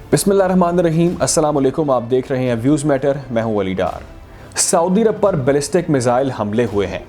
बिस्मिल्लाहिर्रहमानिर्रहीम, अस्सलाम वालेकुम। आप देख रहे हैं व्यूज़ मैटर। मैं हूं वली डार। सऊदी अरब पर बैलिस्टिक मिसाइल हमले हुए हैं,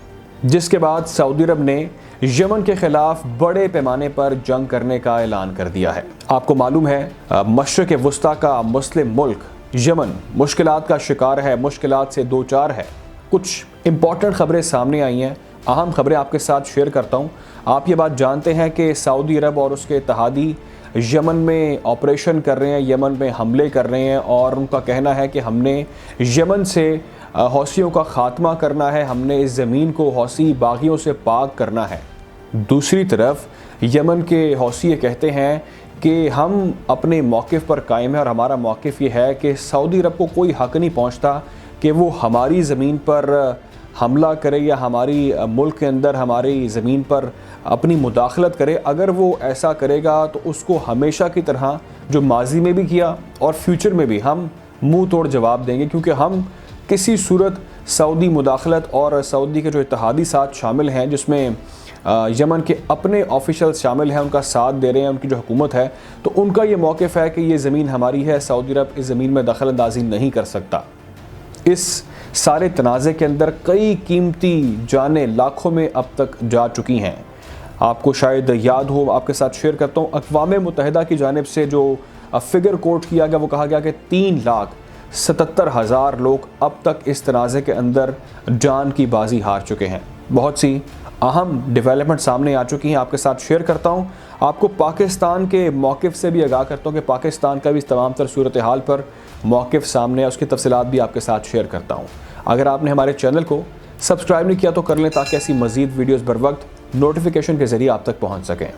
जिसके बाद सऊदी अरब ने यमन के खिलाफ बड़े पैमाने पर जंग करने का ऐलान कर दिया है। आपको मालूम है मशरिक़ वस्ता का मुस्लिम मुल्क यमन मुश्किलात का शिकार है, मुश्किलात से दो चार है। कुछ इंपॉर्टेंट खबरें सामने आई हैं, अहम खबरें आपके साथ शेयर करता हूँ। आप ये बात जानते हैं कि सऊदी अरब और उसके इत्तेहादी यमन में ऑपरेशन कर रहे हैं, यमन में हमले कर रहे हैं और उनका कहना है कि हमने यमन से हौसियों का ख़ात्मा करना है, हमने इस ज़मीन को हौसी बागियों से पाक करना है। दूसरी तरफ यमन के हौसी ये कहते हैं कि हम अपने मौक़िफ़ पर कायम है और हमारा मौक़िफ़ ये है कि सऊदी अरब को कोई हक़ नहीं पहुँचता कि वो हमारी ज़मीन पर हमला करे या हमारी मुल्क के अंदर हमारी ज़मीन पर अपनी मुदाखलत करे। अगर वो ऐसा करेगा तो उसको हमेशा की तरह जो माजी में भी किया और फ्यूचर में भी हम मुंह तोड़ जवाब देंगे, क्योंकि हम किसी सूरत सऊदी मुदाखलत और सऊदी के जो इत्तेहादी साथ शामिल हैं, जिसमें यमन के अपने ऑफिशियल शामिल हैं, उनका साथ दे रहे हैं, उनकी जो हुकूमत है, तो उनका ये मौक़िफ़ है कि ये ज़मीन हमारी है, सऊदी अरब इस ज़मीन में दखल अंदाजी नहीं कर सकता। इस सारे तनाज़े के अंदर कई कीमती जानें लाखों में अब तक जा चुकी हैं। आपको शायद याद हो, आपके साथ शेयर करता हूँ, अक़वाम मुत्तहिदा की जानिब से जो फ़िगर कोट किया गया वो कहा गया कि 3,77,000 लोग अब तक इस तनाज़े के अंदर जान की बाजी हार चुके हैं। बहुत सी अहम डेवलपमेंट सामने आ चुकी हैं, आपके साथ शेयर करता हूँ। आपको पाकिस्तान के मौक़िफ़ से भी आगाह करता हूँ कि पाकिस्तान का भी इस तमाम तर सूरत हाल पर मौक़िफ़ सामने है, उसकी तफसीलात भी आपके साथ शेयर करता हूँ। अगर आपने हमारे चैनल को सब्सक्राइब नहीं किया तो कर लें, ताकि ऐसी मज़ीद वीडियोज़ बर वक्त नोटिफिकेशन के ज़रिए आप तक पहुँच सकें।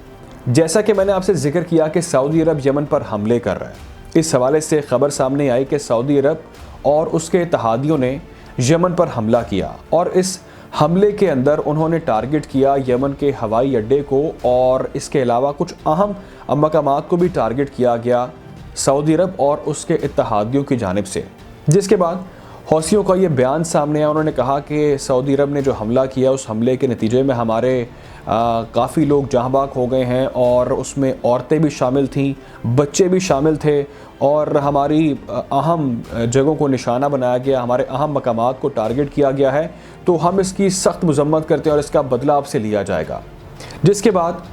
जैसा कि मैंने आपसे जिक्र किया कि सऊदी अरब यमन पर हमले कर रहा है, इस हवाले से ख़बर सामने आई कि सऊदी अरब और उसके इत्तेहादियों ने यमन पर हमला किया और इस हमले के अंदर उन्होंने टारगेट किया यमन के हवाई अड्डे को और इसके अलावा कुछ अहम मकामात को भी टारगेट किया गया सऊदी अरब और उसके इत्तेहादियों की जानिब से। जिसके बाद हौसियों का ये बयान सामने आया, उन्होंने कहा कि सऊदी अरब ने जो हमला किया उस हमले के नतीजे में हमारे काफ़ी लोग जहाँ बाग हो गए हैं और उसमें औरतें भी शामिल थीं, बच्चे भी शामिल थे और हमारी अहम जगहों को निशाना बनाया गया, हमारे अहम मकामात को टारगेट किया गया है, तो हम इसकी सख्त मजम्मत करते हैं और इसका बदला आपसे लिया जाएगा। जिसके बाद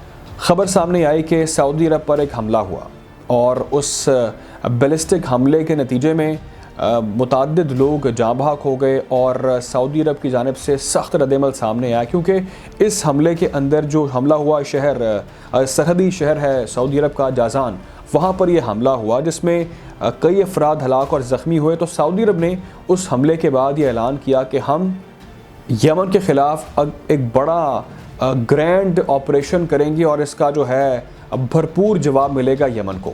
ख़बर सामने आई कि सऊदी अरब पर एक हमला हुआ और उस बैलिस्टिक हमले के नतीजे में मुतअद्दिद लोग जाँ बहक हो गए और सऊदी अरब की जानिब से सख्त रद्द-ए-अमल सामने आया, क्योंकि इस हमले के अंदर जो हमला हुआ शहर सरहदी शहर है सऊदी अरब का जाज़ान, वहाँ पर यह हमला हुआ जिसमें कई अफराद हलाक और ज़ख्मी हुए। तो सऊदी अरब ने उस हमले के बाद ये ऐलान किया कि हम यमन के ख़िलाफ़ एक बड़ा ग्रैंड ऑपरेशन करेंगे और इसका जो है भरपूर जवाब मिलेगा यमन को।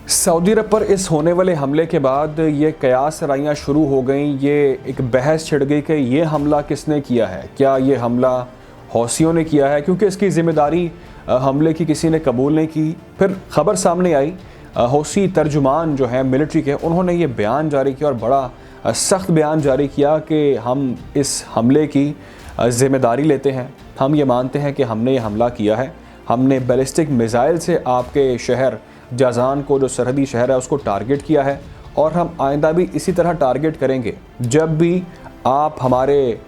सऊदी अरब पर इस होने वाले हमले के बाद ये कयास राइयाँ शुरू हो गई, ये एक बहस छिड़ गई कि ये हमला किसने किया है, क्या ये हमला हौसियों ने किया है, क्योंकि इसकी ज़िम्मेदारी हमले की किसी ने कबूल नहीं की। फिर ख़बर सामने आई, हौसी तर्जुमान जो हैं मिलिट्री के, उन्होंने ये बयान जारी किया और बड़ा सख्त बयान जारी किया कि हम इस हमले की ज़िम्मेदारी लेते हैं, हम ये मानते हैं कि हमने ये हमला किया है, हमने बैलिस्टिक मिसाइल से आपके शहर जाज़ान को, जो सरहदी शहर है, उसको टारगेट किया है और हम आइंदा भी इसी तरह टारगेट करेंगे। जब भी आप हमारे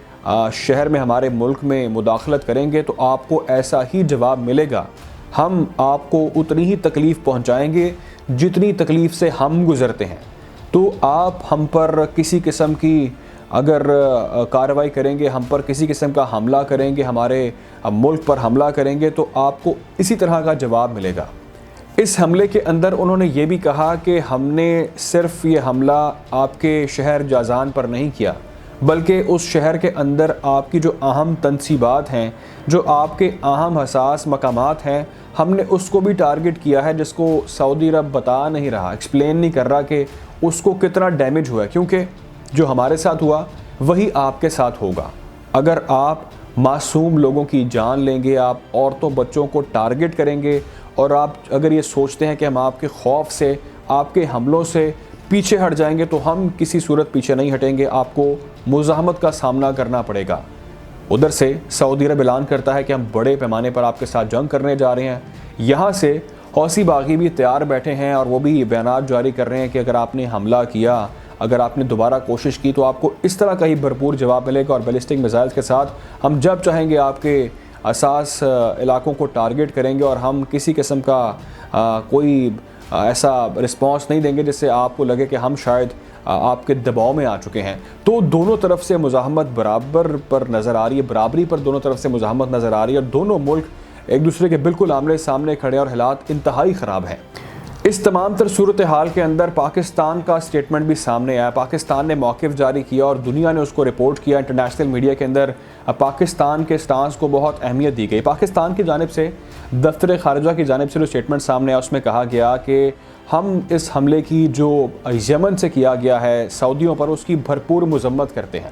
शहर में, हमारे मुल्क में मुदाखलत करेंगे तो आपको ऐसा ही जवाब मिलेगा। हम आपको उतनी ही तकलीफ़ पहुंचाएंगे जितनी तकलीफ़ से हम गुज़रते हैं। तो आप हम पर किसी किस्म की अगर कार्रवाई करेंगे, हम पर किसी किस्म का हमला करेंगे, हमारे मुल्क पर हमला करेंगे, तो आपको इसी तरह का जवाब मिलेगा। इस हमले के अंदर उन्होंने ये भी कहा कि हमने सिर्फ़ ये हमला आपके शहर जाज़ान पर नहीं किया, बल्कि उस शहर के अंदर आपकी जो अहम तनसीबात हैं, जो आपके अहम हसास मकामात हैं, हमने उसको भी टारगेट किया है, जिसको सऊदी अरब बता नहीं रहा, एक्सप्लेन नहीं कर रहा कि उसको कितना डैमेज हुआ है, क्योंकि जो हमारे साथ हुआ वही आपके साथ होगा। अगर आप मासूम लोगों की जान लेंगे, आप औरतों बच्चों को टारगेट करेंगे और आप अगर ये सोचते हैं कि हम आपके खौफ से, आपके हमलों से पीछे हट जाएंगे, तो हम किसी सूरत पीछे नहीं हटेंगे, आपको मुज़ाहमत का सामना करना पड़ेगा। उधर से सऊदी अरब ऐलान करता है कि हम बड़े पैमाने पर आपके साथ जंग करने जा रहे हैं। यहाँ से हौसी बागी भी तैयार बैठे हैं और वो भी बयान जारी कर रहे हैं कि अगर आपने हमला किया, अगर आपने दोबारा कोशिश की तो आपको इस तरह का ही भरपूर जवाब मिलेगा और बैलिस्टिक मिसाइल्स के साथ हम जब चाहेंगे आपके असास इलाकों को टारगेट करेंगे और हम किसी किस्म का कोई ऐसा रिस्पांस नहीं देंगे जिससे आपको लगे कि हम शायद आपके दबाव में आ चुके हैं। तो दोनों तरफ से मुज़ाहमत बराबर पर नज़र आ रही है, बराबरी पर दोनों तरफ से मुज़ाहमत नज़र आ रही है और दोनों मुल्क एक दूसरे के बिल्कुल आमने सामने खड़े और हालात इंतहाई ख़राब हैं। इस तमाम तर सूरत हाल के अंदर पाकिस्तान का स्टेटमेंट भी सामने आया। पाकिस्तान ने मौक़िफ़ जारी किया और दुनिया ने उसको रिपोर्ट किया। इंटरनेशनल मीडिया के अंदर पाकिस्तान के स्टांस को बहुत अहमियत दी गई। पाकिस्तान की जानिब से दफ्तर ख़ारिजा की जानिब से जो स्टेटमेंट सामने आया उसमें कहा गया कि हम इस हमले की जो यमन से किया गया है सऊदियों पर, उसकी भरपूर मज़म्मत करते हैं।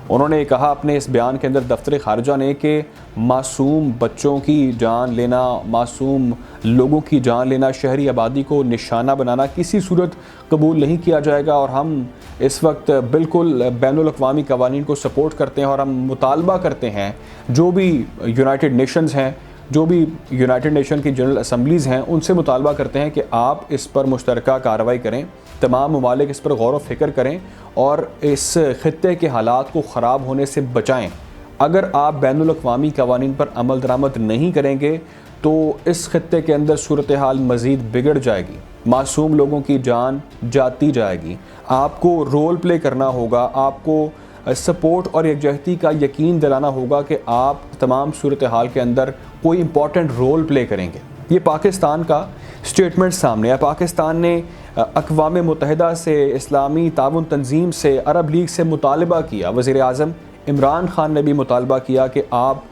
उन्होंने कहा अपने इस बयान के अंदर दफ्तर ख़ारिजा ने कि मासूम बच्चों की जान लेना, मासूम लोगों की जान लेना, शहरी आबादी को निशाना बनाना किसी सूरत कबूल नहीं किया जाएगा और हम इस वक्त बिल्कुल बैनुल अक़वामी क़वानीन को सपोर्ट करते हैं और हम मुतालबा करते हैं जो भी यूनाइटेड नेशंस हैं, जो भी यूनाइटेड नेशन की जनरल असम्बलीज़ हैं, उनसे मुतालबा करते हैं कि आप इस पर मुश्तरका कार्रवाई करें, तमाम ममालिक इस पर गौर व फिक्र करें और इस ख़ित्ते के हालात को ख़राब होने से बचाएं। अगर आप बैनुल अक़वामी क़वानीन पर अमल दरामद नहीं करेंगे तो इस ख़ित्ते के अंदर सूरत हाल मज़ीद बिगड़ जाएगी, मासूम लोगों की जान जाती जाएगी। आपको रोल प्ले करना होगा, आपको सपोर्ट और यकजहती का यकीन दिलाना होगा कि आप तमाम सूरत हाल के अंदर कोई इंपॉर्टेंट रोल प्ले करेंगे। ये पाकिस्तान का स्टेटमेंट सामने है। पाकिस्तान ने अक़वाम मुत्तहिदा से, इस्लामी ताउन तंजीम से, अरब लीग से मुतालबा किया। वज़ीर आज़म इमरान खान ने भी मुतालबा किया कि आप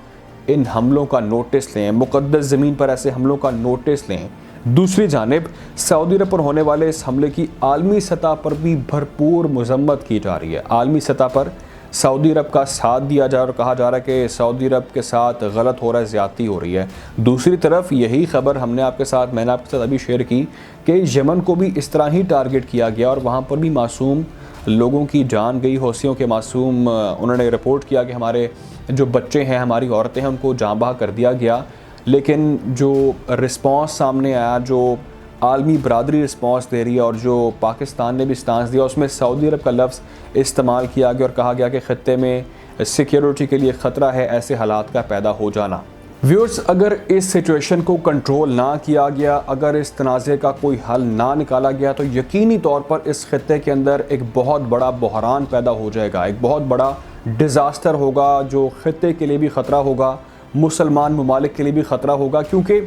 इन हमलों का नोटिस लें, मुक़द्दस ज़मीन पर ऐसे हमलों का नोटिस लें। दूसरी जानिब सऊदी अरब पर होने वाले इस हमले की आलमी सतह पर भी भरपूर मज़म्मत की जा रही है। आलमी सतह पर सऊदी अरब का साथ दिया जा रहा है और कहा जा रहा है कि सऊदी अरब के साथ गलत हो रहा है, ज़्यादती हो रही है। दूसरी तरफ यही खबर मैंने आपके साथ अभी शेयर की कि यमन को भी इस तरह ही टारगेट किया गया और वहाँ पर भी मासूम लोगों की जान गई, हौसियों के मासूम। उन्होंने रिपोर्ट किया कि हमारे जो बच्चे हैं, हमारी औरतें हैं, उनको जाँ बहा कर दिया गया। लेकिन जो रिस्पॉन्स सामने आया, जो आलमी बरादरी रिस्पॉन्स दे रही है और जो पाकिस्तान ने भी स्टांस दिया, उसमें सऊदी अरब का लफ्ज़ इस्तेमाल किया गया और कहा गया कि ख़ित्ते में सिक्योरिटी के लिए ख़तरा है ऐसे हालात का पैदा हो जाना। व्यूअर्स, अगर इस सिचुएशन को कंट्रोल ना किया गया, अगर इस तनाज़े का कोई हल ना निकाला गया तो यकीनी तौर पर इस ख़ित्ते के अंदर एक बहुत बड़ा बहरान पैदा हो जाएगा, एक बहुत बड़ा डिज़ास्टर होगा जो ख़ित्ते के लिए भी ख़तरा होगा, मुसलमान ममालिक के लिए भी ख़तरा होगा, क्योंकि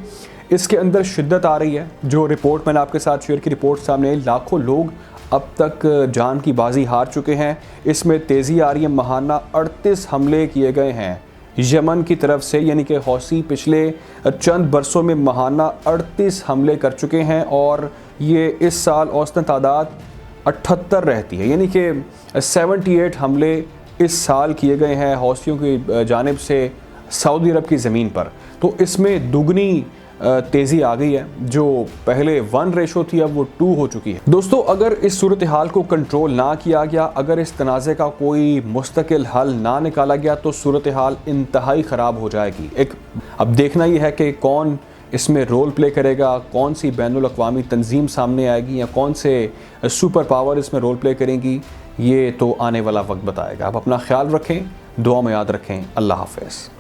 इसके अंदर शिद्दत आ रही है। जो रिपोर्ट मैंने आपके साथ शेयर की, रिपोर्ट सामने आई, लाखों लोग अब तक जान की बाजी हार चुके हैं। इसमें तेज़ी आ रही है। महाना 38 हमले किए गए हैं यमन की तरफ से, यानी कि हौसी पिछले चंद बरसों में महाना 38 हमले कर चुके हैं और ये इस साल औसतन तादाद 78 रहती है, यानी कि 78 हमले इस साल किए गए हैं हौसियों की जानिब से सऊदी अरब की ज़मीन पर। तो इसमें दुगनी तेज़ी आ गई है। जो पहले 1 रेशो थी अब वो 2 हो चुकी है। दोस्तों, अगर इस सूरत हाल को कंट्रोल ना किया गया, अगर इस तनाज़े का कोई मुस्तकिल हल ना निकाला गया तो सूरत हाल इंतहाई ख़राब हो जाएगी। अब देखना ये है कि कौन इसमें रोल प्ले करेगा, कौन सी बैनुल अक़वामी तंजीम सामने आएगी या कौन से सुपर पावर इसमें रोल प्ले करेंगी, ये तो आने वाला वक्त बताएगा। आप अपना ख्याल रखें, दुआ में याद रखें। अल्लाह हाफ़िज़।